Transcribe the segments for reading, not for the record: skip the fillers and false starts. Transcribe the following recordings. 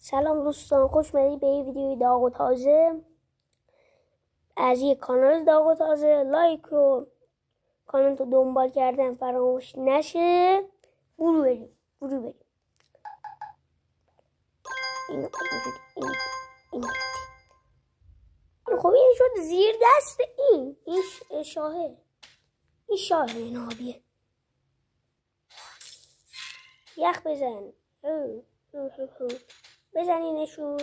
سلام دوستان، خوش اومدید به این ویدیوی داغ و تازه از یک کانال داغ و تازه. لایک و کانال رو دنبال کردن فراموش نشه. برو بریم خب این شد زیر دست این شاهه، این شاهه نابیه. یخ بزن، بزنینشون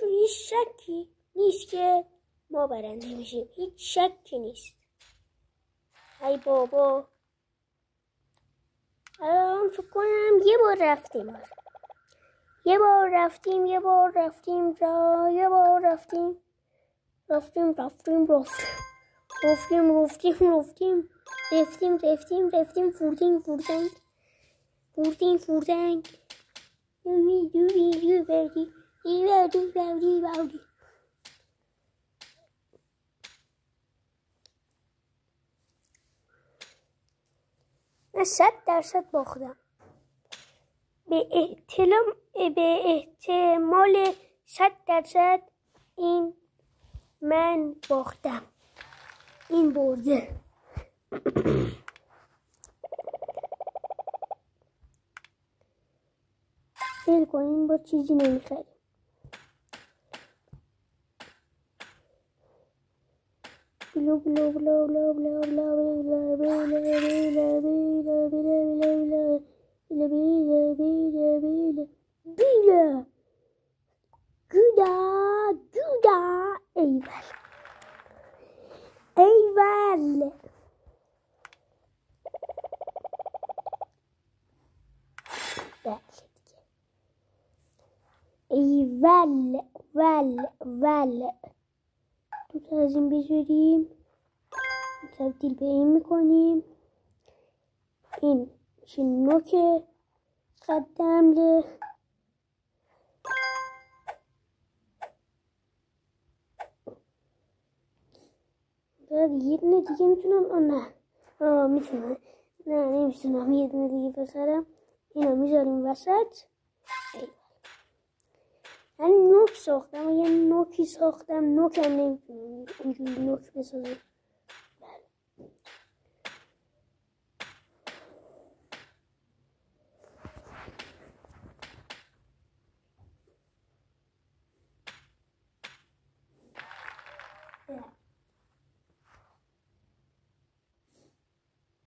هیچ شکی نیست که ما برنده میشیم، هیچ شکی نیست. ای بابا الان فکر کنم یه بار رفتیم فوردنگ من 100% باختم. به احتمال 100% این من باختم، این برده. فیل کنیم با چیزی نمیخریم. بلو بلو بلو بلو بلو بلو بلو گودا ایول ول دو تا از این بذاریم، تبدیل به این میکنیم. این میشه نوک قد حمله. یه دونه دیگه میتونم میتونم نمیتونم یه دونه دیگه بسرم. اینو میذاریم وسط. من نوک ساختم و یه نوکی ساختم، نوکم نمیتونم اینجوری نوک بسازم.